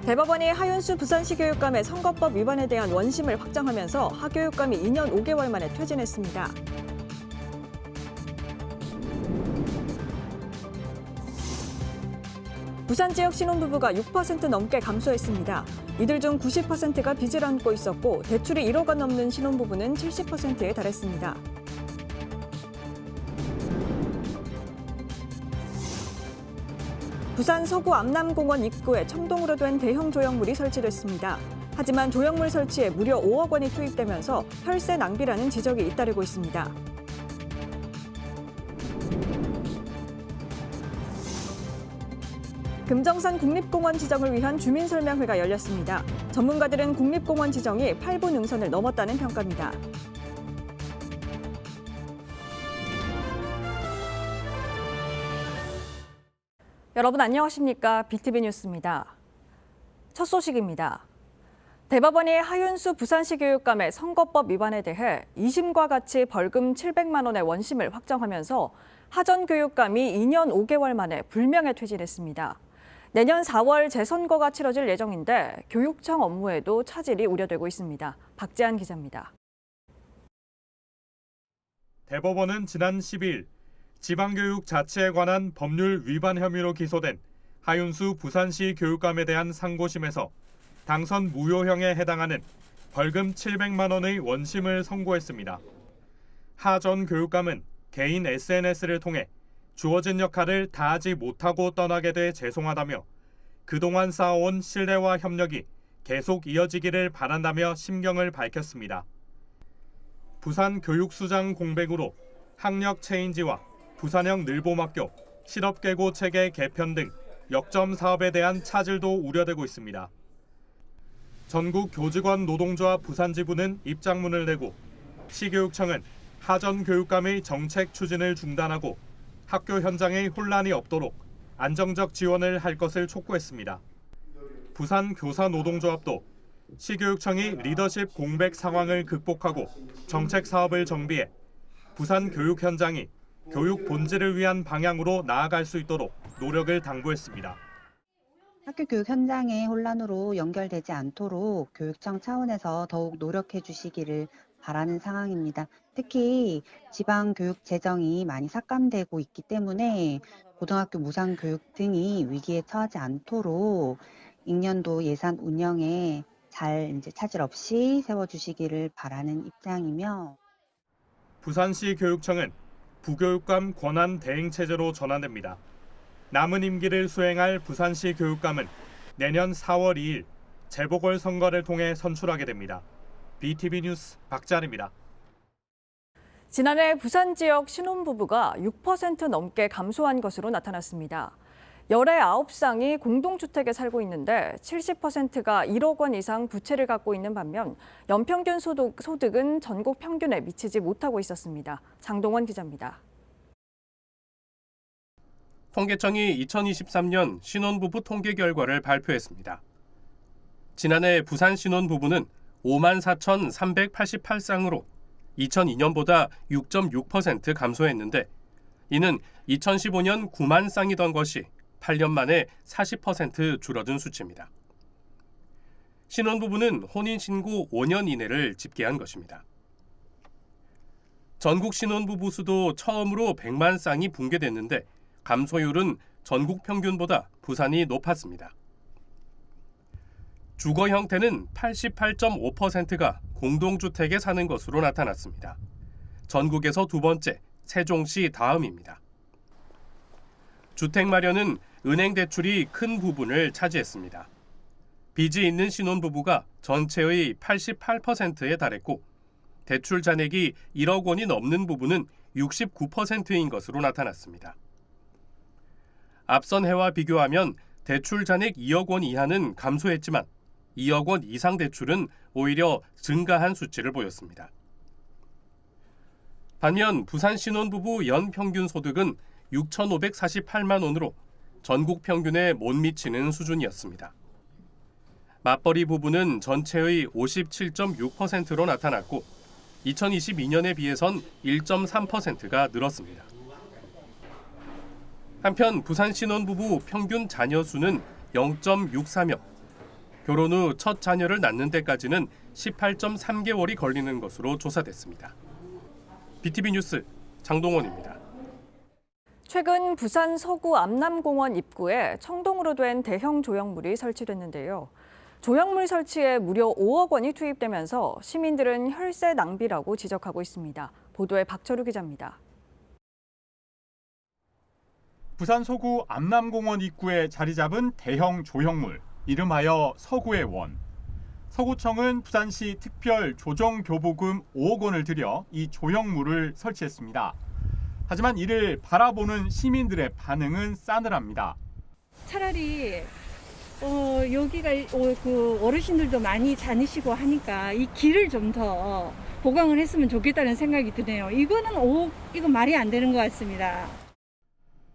대법원이 하윤수 부산시 교육감의 선거법 위반에 대한 원심을 확정하면서 하 교육감이 2년 5개월 만에 퇴진했습니다. 부산 지역 신혼부부가 6% 넘게 감소했습니다. 이들 중 90%가 빚을 안고 있었고 대출이 1억 원 넘는 신혼부부는 70%에 달했습니다. 부산 서구 암남공원 입구에 청동으로 된 대형 조형물이 설치됐습니다. 하지만 조형물 설치에 무려 5억 원이 투입되면서 혈세 낭비라는 지적이 잇따르고 있습니다. 금정산 국립공원 지정을 위한 주민설명회가 열렸습니다. 전문가들은 국립공원 지정이 8부 능선을 넘었다는 평가입니다. 여러분 안녕하십니까? BTV 뉴스입니다. 첫 소식입니다. 대법원이 하윤수 부산시 교육감의 선거법 위반에 대해 2심과 같이 벌금 700만 원의 원심을 확정하면서 하 전 교육감이 2년 5개월 만에 불명예 퇴진했습니다. 내년 4월 재선거가 치러질 예정인데 교육청 업무에도 차질이 우려되고 있습니다. 박재한 기자입니다. 대법원은 지난 10일 지방교육 자치에 관한 법률 위반 혐의로 기소된 하윤수 부산시 교육감에 대한 상고심에서 당선 무효형에 해당하는 벌금 700만 원의 원심을 선고했습니다. 하 전 교육감은 개인 SNS를 통해 주어진 역할을 다하지 못하고 떠나게 돼 죄송하다며 그동안 쌓아온 신뢰와 협력이 계속 이어지기를 바란다며 심경을 밝혔습니다. 부산교육수장 공백으로 학력 체인지와 부산형 늘봄학교, 실업계고 체계 개편 등 역점 사업에 대한 차질도 우려되고 있습니다. 전국교직원 노동조합 부산지부는 입장문을 내고 시교육청은 하 전 교육감의 정책 추진을 중단하고 학교 현장에 혼란이 없도록 안정적 지원을 할 것을 촉구했습니다. 부산교사노동조합도 시교육청이 리더십 공백 상황을 극복하고 정책 사업을 정비해 부산 교육 현장이 교육 본질을 위한 방향으로 나아갈 수 있도록 노력을 당부했습니다. 학교 교육 현장의 혼란으로 연결되지 않도록 교육청 차원에서 더욱 노력해 주시기를 바라는 상황입니다. 특히 지방교육 재정이 많이 삭감되고 있기 때문에 고등학교 무상교육 등이 위기에 처하지 않도록 익년도 예산 운영에 잘 차질 없이 세워주시기를 바라는 입장이며 부산시 교육청은 부교육감 권한 대행 체제로 전환됩니다. 남은 임기를 수행할 부산시 교육감은 내년 4월 2일 재보궐선거를 통해 선출하게 됩니다. BTV 뉴스 박재한입니다. 지난해 부산 지역 신혼부부가 6% 넘게 감소한 것으로 나타났습니다. 열의 9쌍이 공동주택에 살고 있는데 70%가 1억 원 이상 부채를 갖고 있는 반면 연평균 소득은 전국 평균에 미치지 못하고 있었습니다. 장동원 기자입니다. 통계청이 2023년 신혼부부 통계 결과를 발표했습니다. 지난해 부산 신혼부부는 54,388쌍으로 2002년보다 6.6% 감소했는데 이는 2015년 9만 쌍이던 것이 8년 만에 40% 줄어든 수치입니다. 신혼부부는 혼인신고 5년 이내를 집계한 것입니다. 전국 신혼부부 수도 처음으로 100만 쌍이 붕괴됐는데 감소율은 전국 평균보다 부산이 높았습니다. 주거 형태는 88.5%가 공동주택에 사는 것으로 나타났습니다. 전국에서 두 번째, 세종시 다음입니다. 주택 마련은 은행 대출이 큰 부분을 차지했습니다. 빚이 있는 신혼부부가 전체의 88%에 달했고 대출 잔액이 1억 원이 넘는 부부는 69%인 것으로 나타났습니다. 앞선 해와 비교하면 대출 잔액 2억 원 이하는 감소했지만 2억 원 이상 대출은 오히려 증가한 수치를 보였습니다. 반면 부산 신혼부부 연평균 소득은 6,548만 원으로 전국 평균에 못 미치는 수준이었습니다. 맞벌이 부부는 전체의 57.6%로 나타났고 2022년에 비해선 1.3%가 늘었습니다. 한편 부산 신혼부부 평균 자녀 수는 0.64명, 결혼 후 첫 자녀를 낳는 데까지는 18.3개월이 걸리는 것으로 조사됐습니다. BTV 뉴스 장동원입니다. 최근 부산 서구 암남공원 입구에 청동으로 된 대형 조형물이 설치됐는데요. 조형물 설치에 무려 5억 원이 투입되면서 시민들은 혈세 낭비라고 지적하고 있습니다. 보도에 박철우 기자입니다. 부산 서구 암남공원 입구에 자리 잡은 대형 조형물, 이름하여 서구의 원. 서구청은 부산시 특별 조정교부금 5억 원을 들여 이 조형물을 설치했습니다. 하지만 이를 바라보는 시민들의 반응은 싸늘합니다. 차라리 여기가 그 어르신들도 많이 다니시고 하니까 이 길을 좀 더 보강을 했으면 좋겠다는 생각이 드네요. 이거 말이 안 되는 것 같습니다.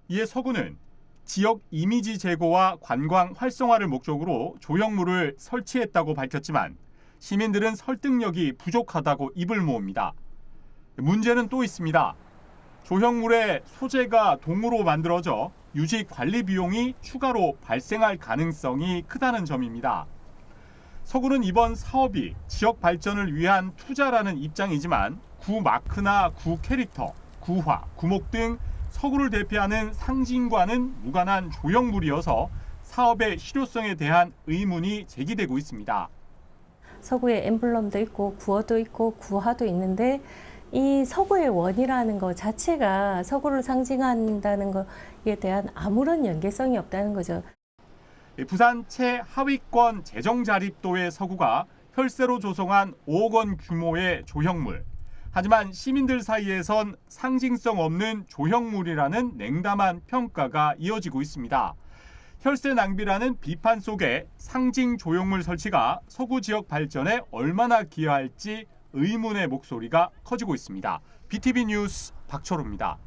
이에 서구는 지역 이미지 제고와 관광 활성화를 목적으로 조형물을 설치했다고 밝혔지만 시민들은 설득력이 부족하다고 입을 모읍니다. 문제는 또 있습니다. 조형물의 소재가 동으로 만들어져 유지 관리 비용이 추가로 발생할 가능성이 크다는 점입니다. 서구는 이번 사업이 지역 발전을 위한 투자라는 입장이지만 구 마크나 구 캐릭터, 구화, 구목 등 서구를 대표하는 상징과는 무관한 조형물이어서 사업의 실효성에 대한 의문이 제기되고 있습니다. 서구의 엠블럼도 있고 구어도 있고 구화도 있는데 이 서구의 원이라는 것 자체가 서구를 상징한다는 것에 대한 아무런 연계성이 없다는 거죠. 부산 최하위권 재정자립도의 서구가 혈세로 조성한 5억 원 규모의 조형물. 하지만 시민들 사이에선 상징성 없는 조형물이라는 냉담한 평가가 이어지고 있습니다. 혈세 낭비라는 비판 속에 상징 조형물 설치가 서구 지역 발전에 얼마나 기여할지 의문의 목소리가 커지고 있습니다. BTV 뉴스 박철우입니다.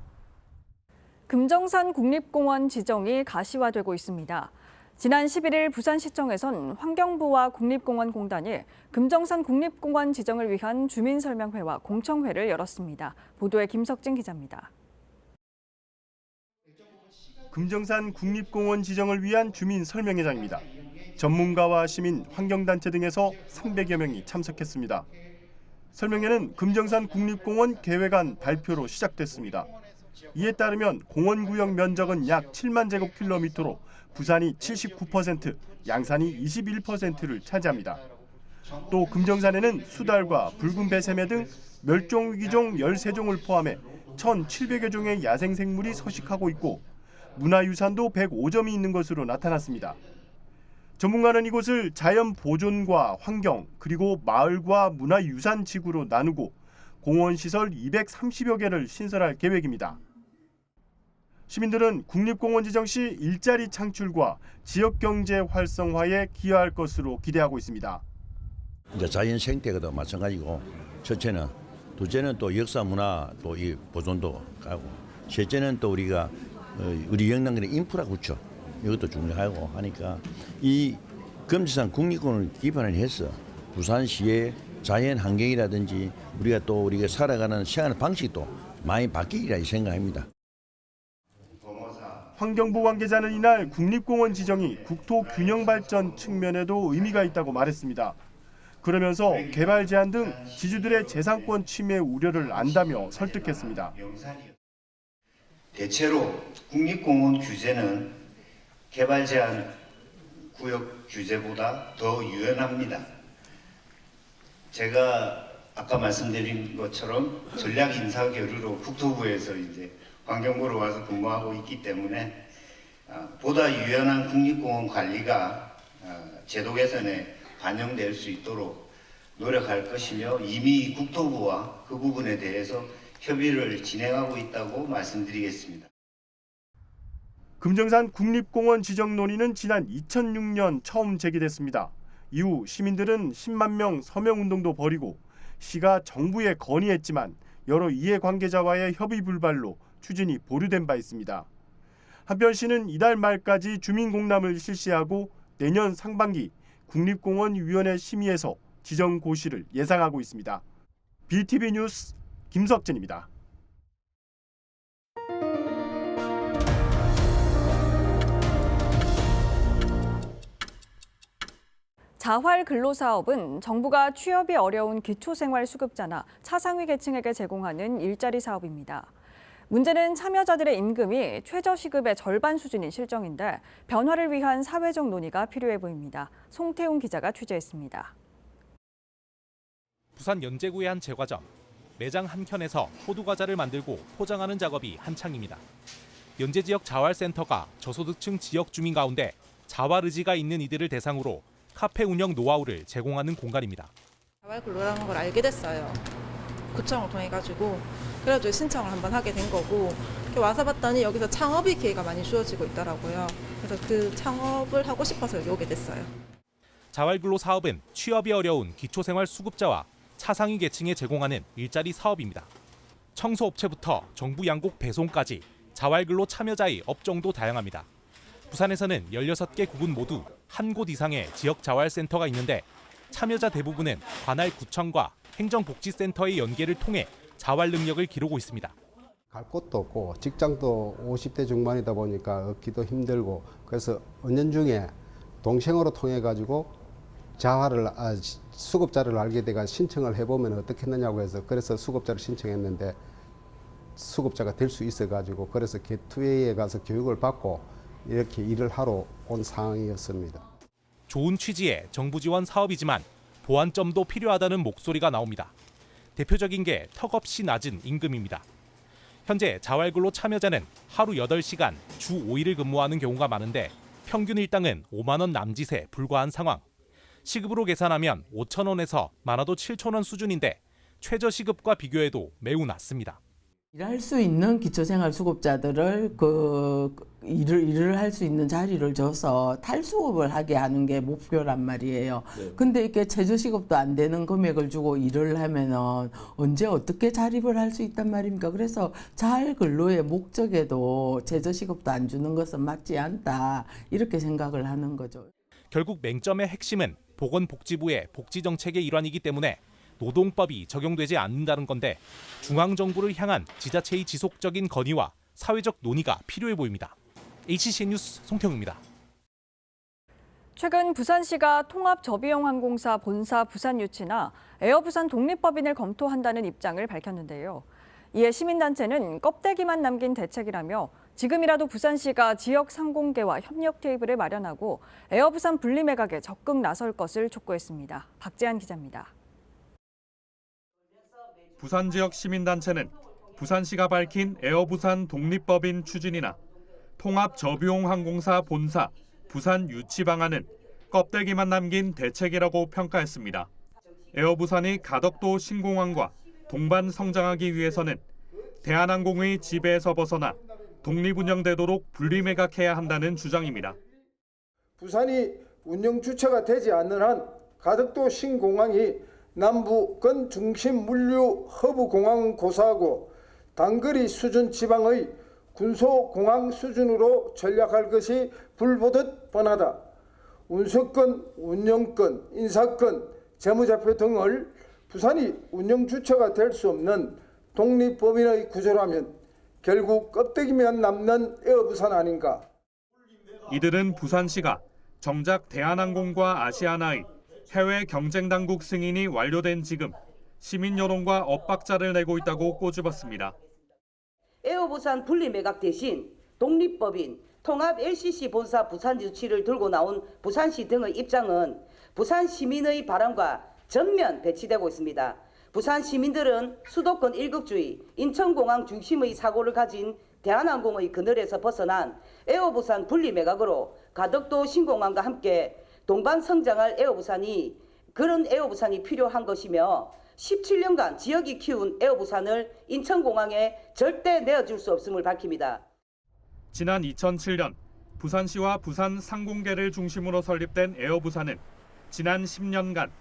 금정산 국립공원 지정이 가시화되고 있습니다. 지난 11일 부산시청에선 환경부와 국립공원공단이 금정산 국립공원 지정을 위한 주민설명회와 공청회를 열었습니다. 보도에 김석진 기자입니다. 금정산 국립공원 지정을 위한 주민설명회장입니다. 전문가와 시민, 환경단체 등에서 300여 명이 참석했습니다. 설명회는 금정산 국립공원 계획안 발표로 시작됐습니다. 이에 따르면 공원구역 면적은 약 7만 제곱킬로미터로 부산이 79%, 양산이 21%를 차지합니다. 또 금정산에는 수달과 붉은 배새매 등 멸종위기종 13종을 포함해 1,700여 종의 야생생물이 서식하고 있고 문화유산도 105점이 있는 것으로 나타났습니다. 전문가는 이곳을 자연 보존과 환경 그리고 마을과 문화유산 지구로 나누고 공원시설 230여 개를 신설할 계획입니다. 시민들은 국립공원 지정 시 일자리 창출과 지역경제 활성화에 기여할 것으로 기대하고 있습니다. 이제 자연 생태가도 마찬가지고 첫째는, 둘째는 또 역사 문화 또 이 보존도 하고, 셋째는 또 우리가 우리 영남군의 인프라 구축 이것도 중요하고 하니까 이 금정산 국립공원을 기반을 해서 부산시의 자연 환경이라든지 우리가 살아가는 생활 방식도 많이 바뀌리라 생각합니다. 환경부 관계자는 이날 국립공원 지정이 국토 균형 발전 측면에도 의미가 있다고 말했습니다. 그러면서 개발 제한 등 지주들의 재산권 침해 우려를 안다며 설득했습니다. 대체로 국립공원 규제는 개발 제한 구역 규제보다 더 유연합니다. 제가 아까 말씀드린 것처럼 전략 인사 교류로 국토부에서 이제 환경부로 와서 근무하고 있기 때문에 보다 유연한 국립공원 관리가 제도 개선에 반영될 수 있도록 노력할 것이며 이미 국토부와 그 부분에 대해서 협의를 진행하고 있다고 말씀드리겠습니다. 금정산 국립공원 지정 논의는 지난 2006년 처음 제기됐습니다. 이후 시민들은 10만 명 서명 운동도 벌이고 시가 정부에 건의했지만 여러 이해관계자와의 협의 불발로 추진이 보류된 바 있습니다. 한편 시는 이달 말까지 주민공람을 실시하고 내년 상반기 국립공원위원회 심의에서 지정 고시를 예상하고 있습니다. BTV 뉴스 김석진입니다. 자활 근로사업은 정부가 취업이 어려운 기초생활수급자나 차상위 계층에게 제공하는 일자리 사업입니다. 문제는 참여자들의 임금이 최저시급의 절반 수준인 실정인데 변화를 위한 사회적 논의가 필요해 보입니다. 송태웅 기자가 취재했습니다. 부산 연제구의 한 제과점. 매장 한켠에서 호두과자를 만들고 포장하는 작업이 한창입니다. 연제 지역 자활센터가 저소득층 지역 주민 가운데 자활 의지가 있는 이들을 대상으로 카페 운영 노하우를 제공하는 공간입니다. 자활 근로라는 걸 알게 됐어요. 구청을 통해 가지고 그래가지고 신청을 한번 하게 된 거고 이렇게 와서 봤더니 여기서 창업의 기회가 많이 주어지고 있더라고요. 그래서 그 창업을 하고 싶어서 여기 오게 됐어요. 자활 근로 사업은 취업이 어려운 기초생활 수급자와 차상위 계층에 제공하는 일자리 사업입니다. 청소업체부터 정부 양곡 배송까지 자활 근로 참여자의 업종도 다양합니다. 부산에서는 16개 구군 모두 한 곳 이상의 지역 자활센터가 있는데 참여자 대부분은 관할 구청과 행정복지센터의 연계를 통해 자활 능력을 기르고 있습니다. 갈 곳도 없고 직장도 50대 중반이다 보니까 얻기도 힘들고 그래서 은연중에 동생으로 통해 가지고 수급자를 알게 돼가 신청을 해보면 어떻겠느냐고 해서 그래서 수급자를 신청했는데 수급자가 될 수 있어 가지고 그래서 게투웨이에 가서 교육을 받고 이렇게 일을 하러 온 상황이었습니다. 좋은 취지의 정부 지원 사업이지만 보완점도 필요하다는 목소리가 나옵니다. 대표적인 게 턱없이 낮은 임금입니다. 현재 자활근로 참여자는 하루 8시간 주 5일을 근무하는 경우가 많은데 평균 일당은 5만 원 남짓에 불과한 상황. 시급으로 계산하면 5천 원에서 많아도 7천 원 수준인데 최저시급과 비교해도 매우 낮습니다. 일할 수 있는 기초생활수급자들을 일을 할 수 있는 자리를 줘서 탈수업을 하게 하는 게 목표란 말이에요. 근데 이렇게 최저시급도 안 되는 금액을 주고 일을 하면은 언제 어떻게 자립을 할 수 있단 말입니까? 그래서 자활근로의 목적에도 최저시급도 안 주는 것은 맞지 않다. 이렇게 생각을 하는 거죠. 결국 맹점의 핵심은 보건복지부의 복지정책의 일환이기 때문에 노동법이 적용되지 않는다는 건데 중앙정부를 향한 지자체의 지속적인 건의와 사회적 논의가 필요해 보입니다. HCN 뉴스 송태웅입니다. 최근 부산시가 통합저비용항공사 본사 부산 유치나 에어부산 독립법인을 검토한다는 입장을 밝혔는데요. 이에 시민단체는 껍데기만 남긴 대책이라며 지금이라도 부산시가 지역 상공계와 협력 테이블을 마련하고 에어부산 분리매각에 적극 나설 것을 촉구했습니다. 박재한 기자입니다. 부산 지역 시민단체는 부산시가 밝힌 에어부산 독립법인 추진이나 통합저비용항공사 본사 부산 유치 방안은 껍데기만 남긴 대책이라고 평가했습니다. 에어부산이 가덕도 신공항과 동반 성장하기 위해서는 대한항공의 지배에서 벗어나 독립운영되도록 분리매각해야 한다는 주장입니다. 부산이 운영 주체가 되지 않는 한 가덕도 신공항이 남북권 중심 물류 허브 공항 고사하고 단거리 수준 지방의 군소공항 수준으로 전락할 것이 불보듯 뻔하다. 운수권, 운영권, 인사권, 재무제표 등을 부산이 운영 주체가 될 수 없는 독립법인의 구조라면 결국 껍데기만 남는 에어부산 아닌가. 이들은 부산시가 정작 대한항공과 아시아나의 해외 경쟁 당국 승인이 완료된 지금 시민 여론과 엇박자를 내고 있다고 꼬집었습니다. 에어부산 분리매각 대신 독립법인 통합 LCC 본사 부산 유치를 들고 나온 부산시 등의 입장은 부산 시민의 바람과 전면 배치되고 있습니다. 부산 시민들은 수도권 일극주의, 인천공항 중심의 사고를 가진 대한항공의 그늘에서 벗어난 에어부산 분리매각으로 가덕도 신공항과 함께 동반 성장할 에어부산이 그런 에어부산이 필요한 것이며 17년간 지역이 키운 에어부산을 인천공항에 절대 내어줄 수 없음을 밝힙니다. 지난 2007년 부산시와 부산 상공계를 중심으로 설립된 에어부산은 지난 10년간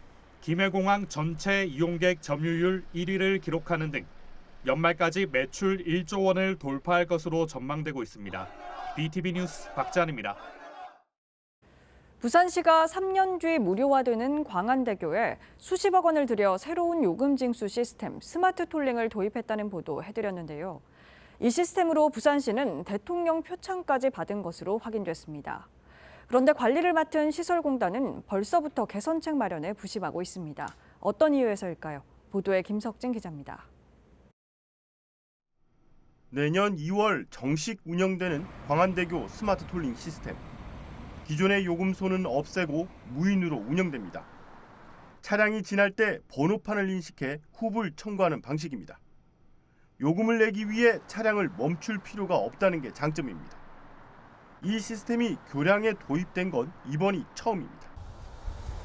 김해공항 전체 이용객 점유율 1위를 기록하는 등 연말까지 매출 1조 원을 돌파할 것으로 전망되고 있습니다. BTV 뉴스 박재한입니다. 부산시가 3년 뒤 무료화되는 광안대교에 수십억 원을 들여 새로운 요금 징수 시스템 스마트 톨링을 도입했다는 보도 해드렸는데요. 이 시스템으로 부산시는 대통령 표창까지 받은 것으로 확인됐습니다. 그런데 관리를 맡은 시설공단은 벌써부터 개선책 마련에 부심하고 있습니다. 어떤 이유에서일까요? 보도에 김석진 기자입니다. 내년 2월 정식 운영되는 광안대교 스마트 톨링 시스템. 기존의 요금소는 없애고 무인으로 운영됩니다. 차량이 지날 때 번호판을 인식해 후불 청구하는 방식입니다. 요금을 내기 위해 차량을 멈출 필요가 없다는 게 장점입니다. 이 시스템이 교량에 도입된 건 이번이 처음입니다.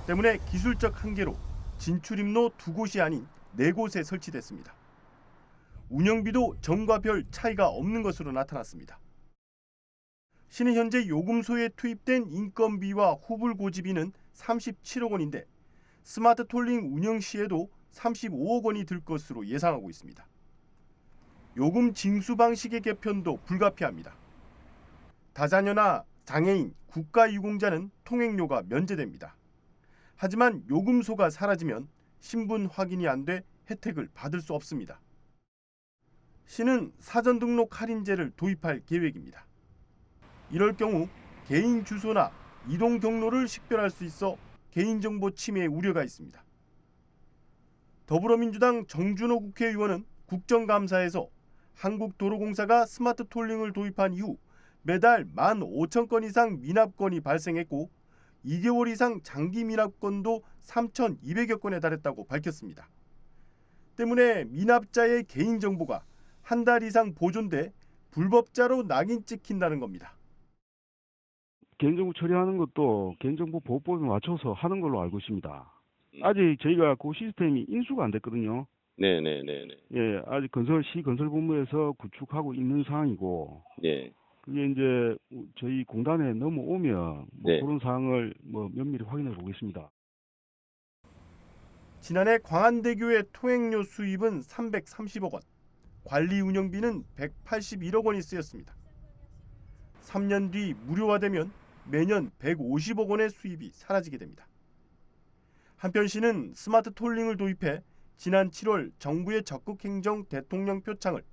때문에 기술적 한계로 진출입로 2곳이 아닌 4곳에 설치됐습니다. 운영비도 전과 별 차이가 없는 것으로 나타났습니다. 시는 현재 요금소에 투입된 인건비와 후불 고지비는 37억 원인데 스마트 톨링 운영 시에도 35억 원이 들 것으로 예상하고 있습니다. 요금 징수 방식의 개편도 불가피합니다. 다자녀나 장애인, 국가유공자는 통행료가 면제됩니다. 하지만 요금소가 사라지면 신분 확인이 안 돼 혜택을 받을 수 없습니다. 시는 사전 등록 할인제를 도입할 계획입니다. 이럴 경우 개인 주소나 이동 경로를 식별할 수 있어 개인정보 침해 우려가 있습니다. 더불어민주당 정준호 국회의원은 국정감사에서 한국도로공사가 스마트 톨링을 도입한 이후 매달 15,000건 이상 미납건이 발생했고 2개월 이상 장기 미납건도 3,200여 건에 달했다고 밝혔습니다. 때문에 미납자의 개인정보가 한 달 이상 보존돼 불법자로 낙인 찍힌다는 겁니다. 개인정보 처리하는 것도 개인정보보호법에 맞춰서 하는 걸로 알고 있습니다. 아직 저희가 그 시스템이 인수가 안 됐거든요. 네네네네. 예, 아직 시 건설본부에서 구축하고 있는 상황이고, 네. 그게 이제 저희 공단에 넘어오면 네. 그런 사항을 면밀히 확인해 보겠습니다. 지난해 광안대교의 통행료 수입은 330억 원, 관리 운영비는 181억 원이 쓰였습니다. 3년 뒤 무료화되면 매년 150억 원의 수입이 사라지게 됩니다. 한편 시는 스마트 톨링을 도입해 지난 7월 정부의 적극행정 대통령 표창을,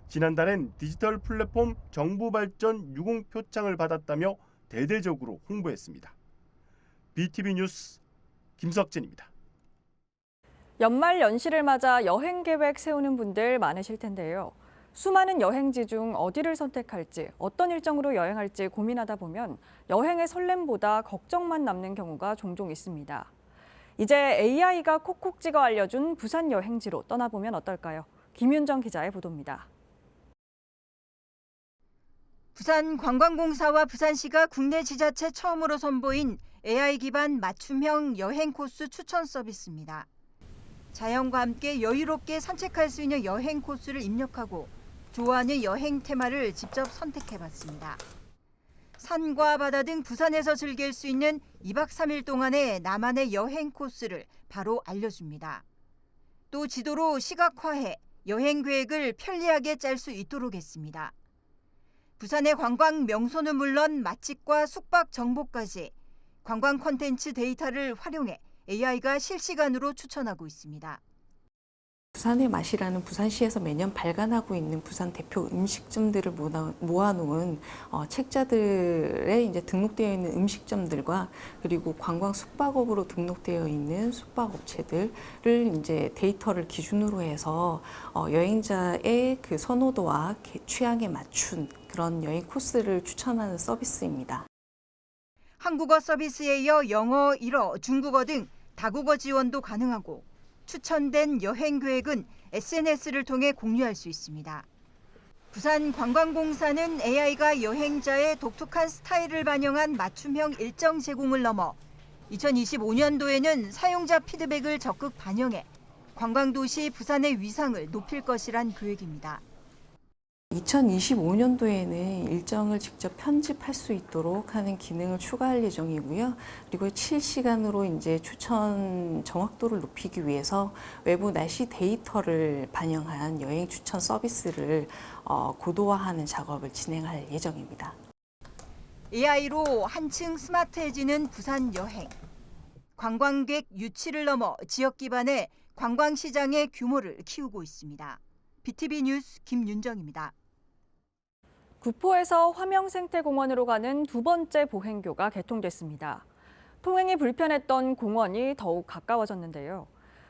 지난달엔 디지털 플랫폼 정부발전 유공 표창을 받았다며 대대적으로 홍보했습니다. BTV 뉴스 김석진입니다. 연말 연시를 맞아 여행 계획 세우는 분들 많으실 텐데요. 수많은 여행지 중 어디를 선택할지, 어떤 일정으로 여행할지 고민하다 보면 여행의 설렘보다 걱정만 남는 경우가 종종 있습니다. 이제 AI가 콕콕 찍어 알려준 부산 여행지로 떠나보면 어떨까요? 김윤정 기자의 보도입니다. 부산관광공사와 부산시가 국내 지자체 처음으로 선보인 AI 기반 맞춤형 여행 코스 추천 서비스입니다. 자연과 함께 여유롭게 산책할 수 있는 여행 코스를 입력하고 좋아하는 여행 테마를 직접 선택해봤습니다. 산과 바다 등 부산에서 즐길 수 있는 2박 3일 동안의 나만의 여행 코스를 바로 알려줍니다. 또 지도로 시각화해 여행 계획을 편리하게 짤 수 있도록 했습니다. 부산의 관광 명소는 물론 맛집과 숙박 정보까지 관광 콘텐츠 데이터를 활용해 AI가 실시간으로 추천하고 있습니다. 부산의 맛이라는 부산시에서 매년 발간하고 있는 부산 대표 음식점들을 모아놓은 책자들에 이제 등록되어 있는 음식점들과 그리고 관광 숙박업으로 등록되어 있는 숙박업체들을 이제 데이터를 기준으로 해서 여행자의 그 선호도와 취향에 맞춘 그런 여행 코스를 추천하는 서비스입니다. 한국어 서비스에 이어 영어, 일어, 중국어 등 다국어 지원도 가능하고 추천된 여행 계획은 SNS를 통해 공유할 수 있습니다. 부산관광공사는 AI가 여행자의 독특한 스타일을 반영한 맞춤형 일정 제공을 넘어 2025년도에는 사용자 피드백을 적극 반영해 관광도시 부산의 위상을 높일 것이란 계획입니다. 2025년도에는 일정을 직접 편집할 수 있도록 하는 기능을 추가할 예정이고요. 그리고 실시간으로 이제 추천 정확도를 높이기 위해서 외부 날씨 데이터를 반영한 여행 추천 서비스를 고도화하는 작업을 진행할 예정입니다. AI로 한층 스마트해지는 부산 여행. 관광객 유치를 넘어 지역 기반의 관광시장의 규모를 키우고 있습니다. BTV 뉴스 김윤정입니다. 구포에서 화명생태공원으로 가는 두 번째 보행교가 개통됐습니다. 통행이 불편했던 공원이 더욱 가까워졌는데요.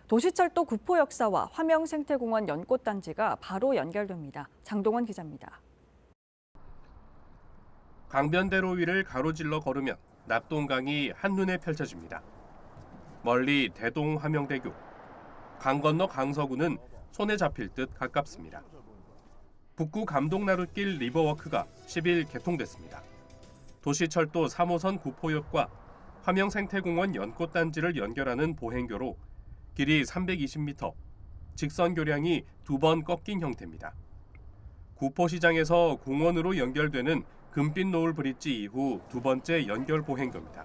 도시철도 구포역사와 화명생태공원 연꽃단지가 바로 연결됩니다. 장동원 기자입니다. 강변대로 위를 가로질러 걸으면 납동강이 한눈에 펼쳐집니다. 멀리 대동 화명대교, 강 건너 강서구는 손에 잡힐 듯 가깝습니다. 북구 감동나룻길 리버워크가 10일 개통됐습니다. 도시철도 3호선 구포역과 화명생태공원 연꽃단지를 연결하는 보행교로 길이 320m, 직선 교량이 2번 꺾인 형태입니다. 구포시장에서 공원으로 연결되는 금빛 노을 브릿지 이후 두 번째 연결 보행교입니다.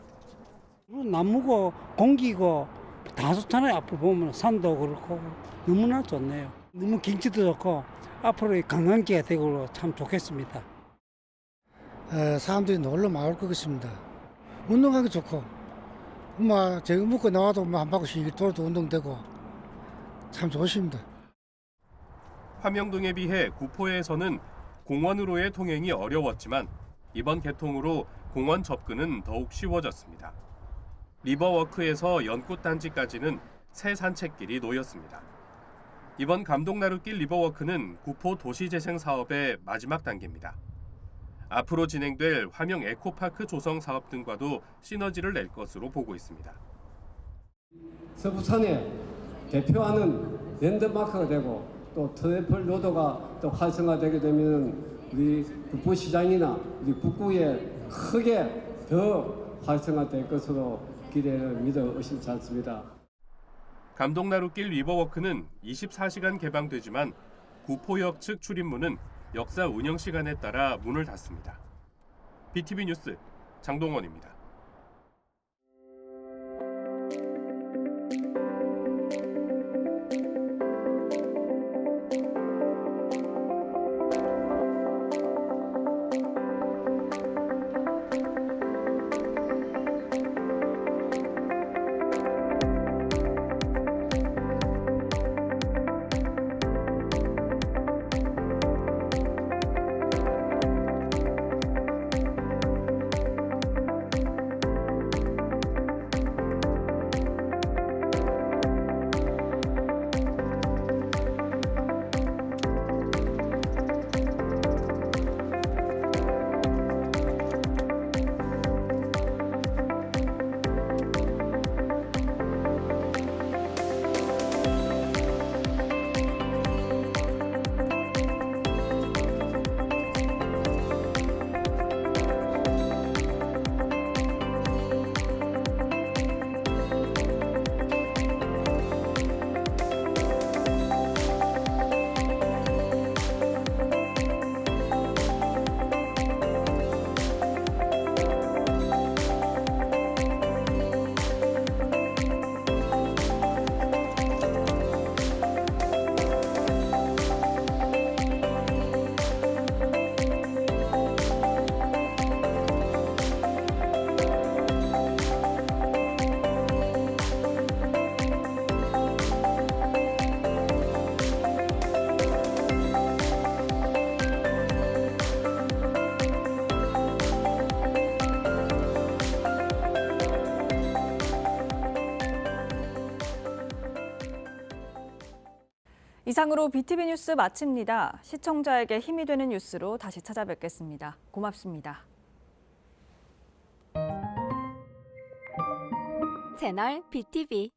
나무고 공기고 다 좋잖아요. 앞으로 보면 산도 그렇고 너무나 좋네요. 너무 경치도 좋고 앞으로 관광지가 되고 참 좋겠습니다. 사람들이 놀러 나올 것 같습니다. 운동하기 좋고 저기 먹고 나와도 한 바퀴씩 돌도 운동되고 참 좋습니다. 화명동에 비해 구포에서는 공원으로의 통행이 어려웠지만 이번 개통으로 공원 접근은 더욱 쉬워졌습니다. 리버워크에서 연꽃단지까지는 새 산책길이 놓였습니다. 이번 감동나룻길 리버워크는 구포 도시재생 사업의 마지막 단계입니다. 앞으로 진행될 화명 에코파크 조성 사업 등과도 시너지를 낼 것으로 보고 있습니다. 서부산에 대표하는 랜드마크가 되고 또 트래플 로드가 또 활성화되게 되면 우리 구포시장이나 우리 북구에 크게 더 활성화될 것으로 기대를 믿어 의심치 않습니다. 감동나룻길 리버워크는 24시간 개방되지만 구포역 측 출입문은 역사 운영 시간에 따라 문을 닫습니다. BTV 뉴스 장동원입니다. 이상으로 BTV 뉴스 마칩니다. 시청자에게 힘이 되는 뉴스로 다시 찾아뵙겠습니다. 고맙습니다. 채널 BTV